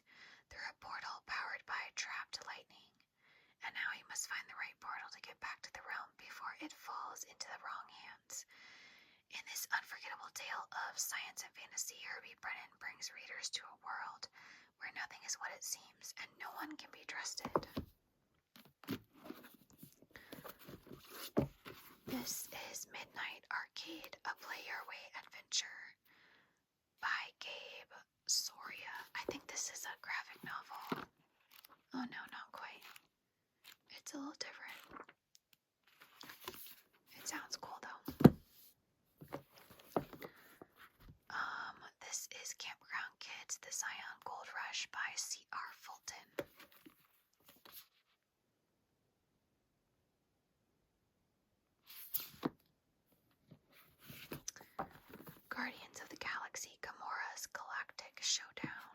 S1: through a portal powered by trapped lightning, and now he must find the right portal to get back to the realm before it falls into the wrong hands. In this unforgettable tale of science and fantasy, Herbie Brennan brings readers to a world where nothing is what it seems and no one can be trusted. This is Midnight Arcade, a Play Your Way adventure by Gabe Soria. I think this is a graphic novel. Oh no, not quite. It's a little different. It sounds cool though. This is Campground Kids, The Scion Gold Rush by C.R. Fulton. Guardians of the Galaxy, Gamora's Galactic Showdown.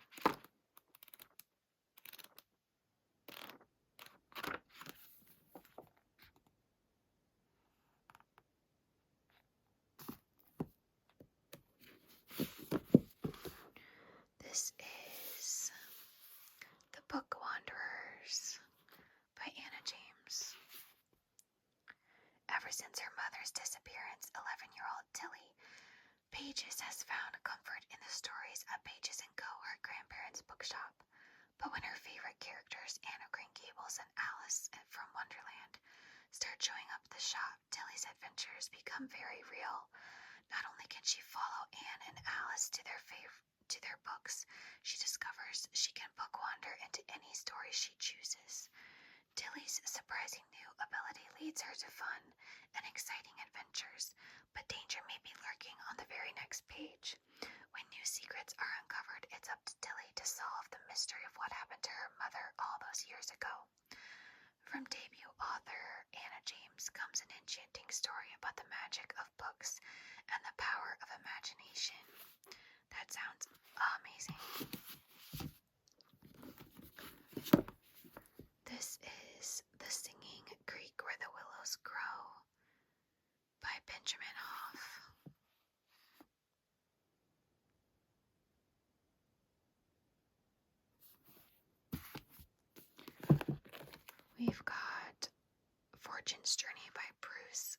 S1: This is The Book Wanderers by Anna James. Ever since her mother's disappearance, 11-year-old Tilly Pages has found comfort in the stories at Pages & Co., her grandparents' bookshop. But when her favorite characters, Anne of Green Gables and Alice from Wonderland, start showing up at the shop, Tilly's adventures become very real. Not only can she follow Anne and Alice to their books, she discovers she can book wander into any story she chooses. Tilly's surprising new ability leads her to fun and exciting adventures, but danger may be lurking on the very next page. When new secrets are uncovered, it's up to Tilly to solve the mystery of what happened to her mother of books and the power of imagination. That sounds amazing. This is The Singing Creek Where the Willows Grow by Benjamin Hoff. We've got Fortune's Journey by Peruse.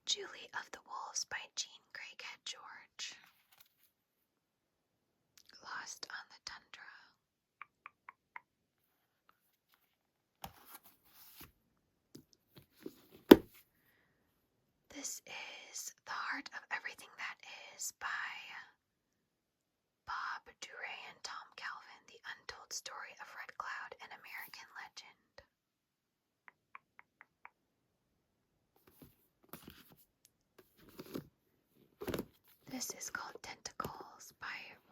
S1: Julie of the Wolves by Jean Craighead George. Lost on the Tundra. This is The Heart of Everything That Is by Bob Duray and Tom Calvin, The Untold Story of Red Cloud, an American Legend. This is called Tentacles by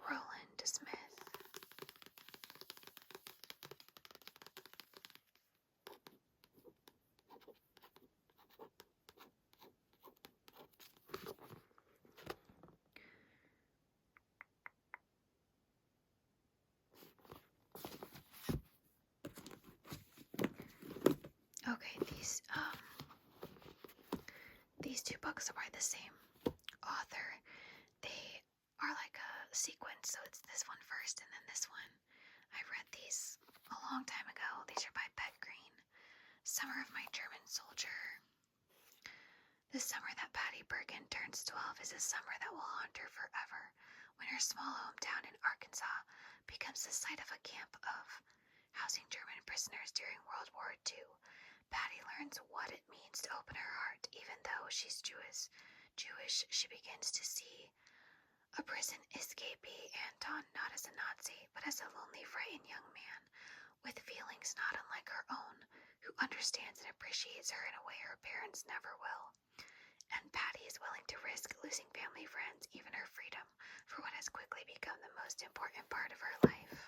S1: Roland Smith. Okay, these two books are by the same author. They are like a sequence, so it's this one first and then this one. I read these a long time ago. These are by Bet Green. Summer of My German Soldier. The summer that Patty Bergen turns 12 is a summer that will haunt her forever, when her small hometown in Arkansas becomes the site of a camp of housing German prisoners during World War II. Patty learns what it means to open her heart, even though she's Jewish, she begins to see a prison escapee, Anton, not as a Nazi, but as a lonely, frightened young man with feelings not unlike her own, who understands and appreciates her in a way her parents never will. And Patty is willing to risk losing family, friends, even her freedom, for what has quickly become the most important part of her life.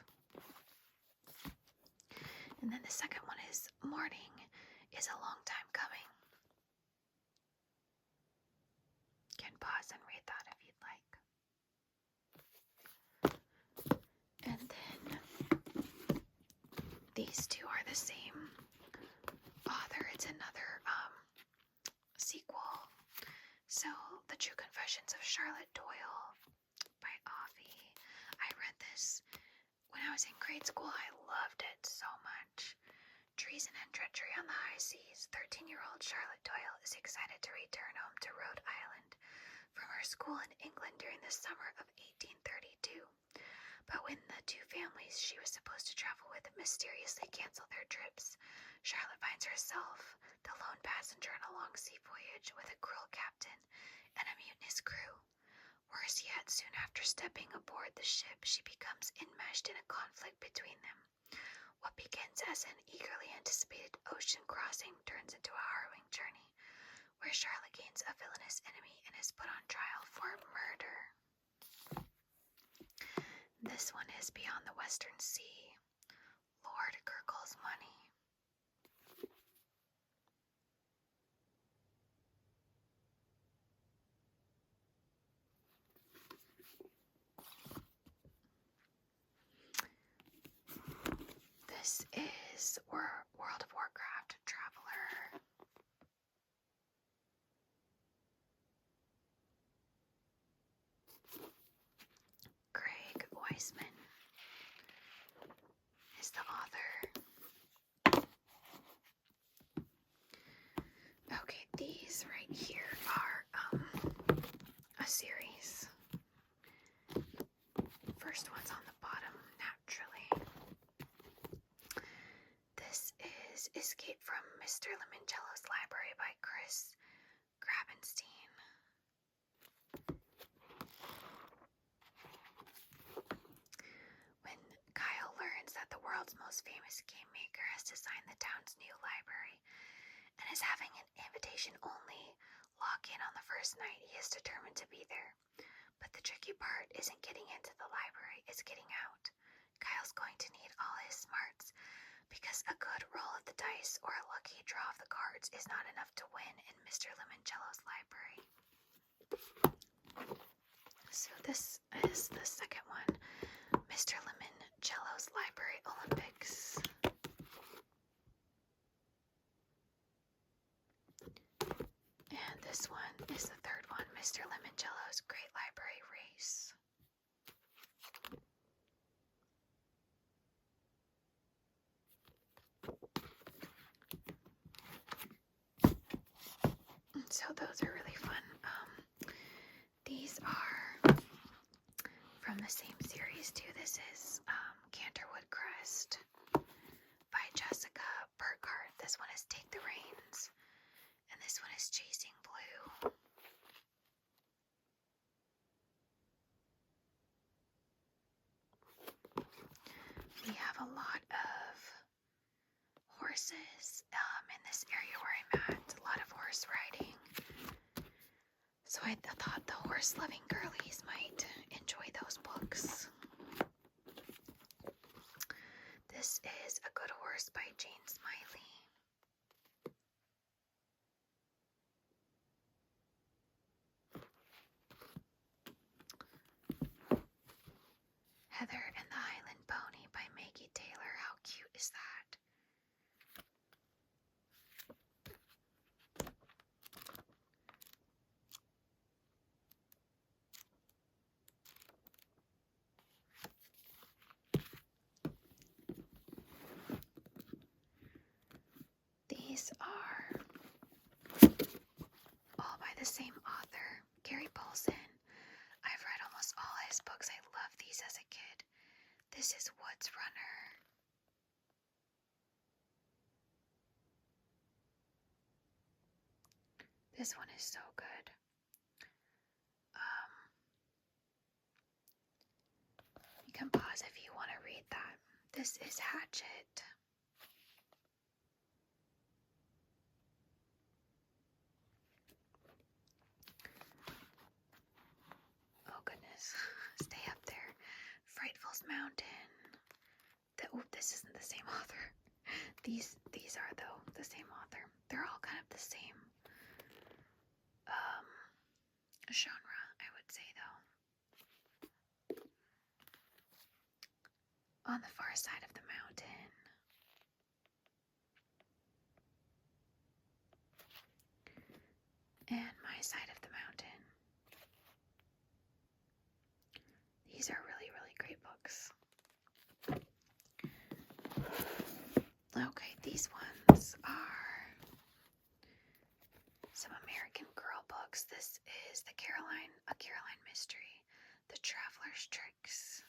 S1: And then the second one is Morning is a Long Time Coming. You can pause and read that if you'd like. And then these two are the same author. It's another sequel. So, The True Confessions of Charlotte Doyle by Offie. I read this when I was in grade school. I loved it so much. Treason and treachery on the high seas. 13-year-old Charlotte Doyle is excited to return home to Rhode Island from her school in England during the summer of 1832. But when the two families she was supposed to travel with mysteriously cancel their trips, Charlotte finds herself the lone passenger on a long sea voyage with a cruel captain and a mutinous crew. Worse yet, soon after stepping aboard the ship, she becomes enmeshed in a conflict between them. What begins as an eagerly anticipated ocean crossing turns into a harrowing journey, where Charlotte gains a villainous enemy and is put on trial for murder. This one is Beyond the Western Sea, Lord Gurgle's Money. This is World of Warcraft Traveler. Craig Weisman is the author. Okay, these right here are a series. First one's on the bottom, Naturally. This is Escape from Mr. Limoncello's Library by Chris Grabenstein. When Kyle learns that the world's most famous game maker has designed the town's new library and is having an invitation-only lock-in on the first night, he is determined to be there. But the tricky part isn't getting into the library, it's getting out. dice or a lucky draw of the cards is not enough to win in Mr. Limoncello's library. So this is the second one, Mr. Limoncello's Library Olympics. And this one is the third one, Mr. Limoncello's Great Library Race. So those are really fun. These are from the same series too. This is Canterwood Crest by Jessica Burkhardt. This one is Take the Reins, and this one is Chasing Blue. We have a lot of horses in this area where I'm at. A lot of horse riding. So I thought the horse-loving girlies might enjoy those books. This is A Good Horse by Jane Smiley. Heather and the Highland Pony by Maggie Taylor. How cute is that? These are all by the same author, Gary Paulson. I've read almost all his books. I loved these as a kid. This is Woods Runner. This one is so good. You can pause if you want to read that. This is Hatchet. Oh goodness, stay up there. Frightful's Mountain. This isn't the same author. These are though the same author. They're all kind of the same genre, I would say though. On the Far Side of the Mountain. And My Side of the Mountain. These are really, really great books. Okay, these ones are some American Girl books. This is A Caroline Mystery, The Traveler's Tricks.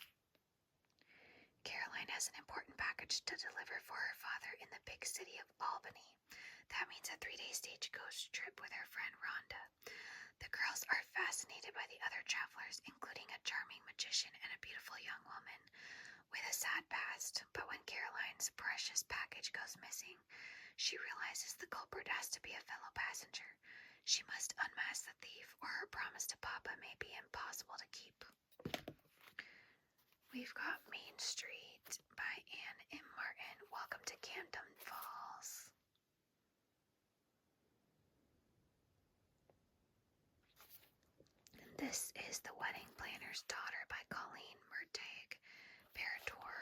S1: Caroline has an important package to deliver for her father in the big city of Albany. That means a 3-day stagecoach trip with her friend Rhonda. The girls are fascinated by the other travelers, including a charming magician and a beautiful young woman with a sad past. But when Caroline's precious package goes missing, she realizes the culprit has to be a fellow passenger. She must unmask the thief, or her promise to Papa may be impossible to keep. We've got Main Street by Anne M. Martin. Welcome to Camden Falls. And this is The Wedding Planner's Daughter by Colleen Murtagh Parator.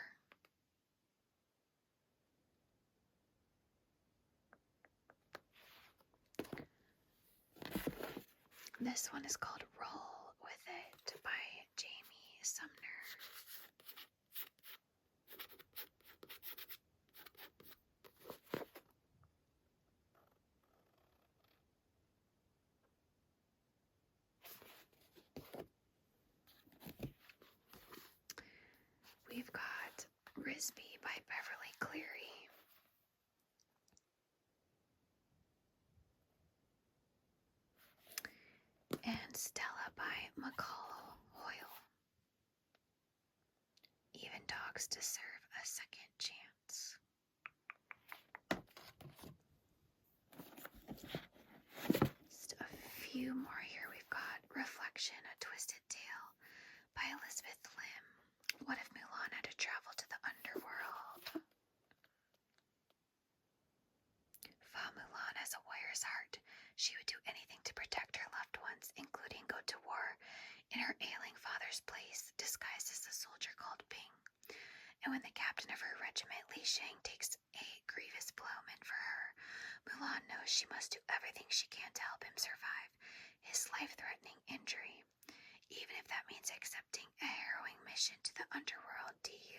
S1: This one is called Roll With It by Jamie Sumner. We've got Risby by Beverly Cleary. And Stella by McCall Hoyle. Even dogs deserve a second chance. Just a few more here. We've got Reflection, A Twisted Tale by Elizabeth Lim. What if Mulan had to travel to the underworld? captain of her regiment, Li Shang, takes a grievous blow meant for her. Mulan knows she must do everything she can to help him survive his life-threatening injury, even if that means accepting a harrowing mission to the underworld Du.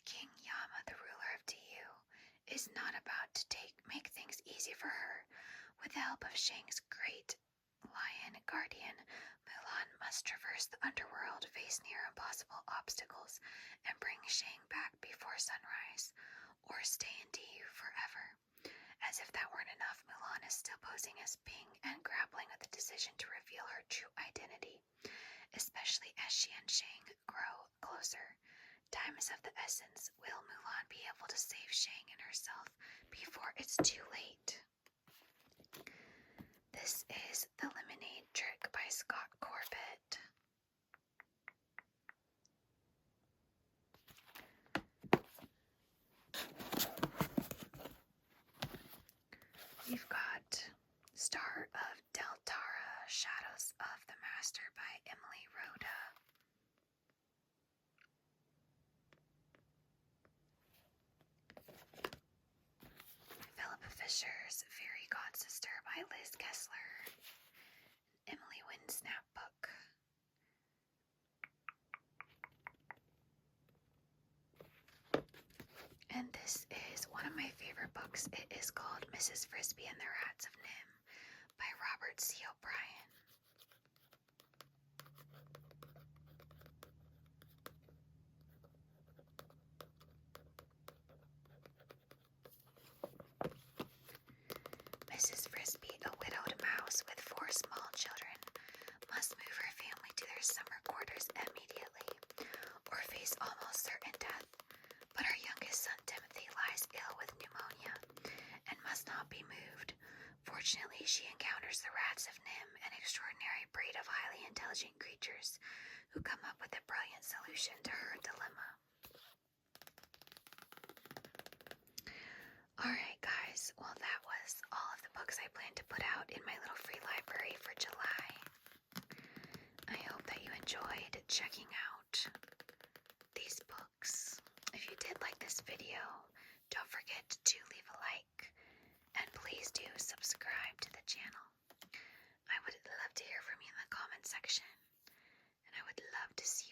S1: King Yama, the ruler of Du, is not about to make things easy for her. With the help of Shang's great lion guardian, Mulan must traverse the underworld, face near impossible obstacles, and bring Shang back before sunrise, or stay in Du forever. As if that weren't enough, Mulan is still posing as Ping and grappling with the decision to reveal her true identity, especially as she and Shang grow closer. Time is of the essence. Will Mulan be able to save Shang and herself before it's too late? This is The Lemonade Trick by Scott Corbett. We've got Star of Deltara, Shadows of the Master by Emily Rhoda. Philippa Fisher's Fairy Godsister by Liz Kessler. Emily Winsnap book. And this is one of my favorite books. It is called Mrs. Frisbee and the Rats of Nim by Robert C. O'Brien. Mrs. Frisbee, a widowed mouse with 4 small children, must move her family to their summer quarters immediately, or face almost certain death. But her youngest son Timothy lies ill with pneumonia and must not be moved. Fortunately, she encounters the Rats of Nim, an extraordinary breed of highly intelligent creatures who come up with a brilliant solution to her dilemma. Alright guys, well that was all of the books I plan to put out in my little free library for July. I hope that you enjoyed checking out these books. If you did like this video, don't forget to leave a like, and please do subscribe to the channel. I would love to hear from you in the comment section, and I would love to see you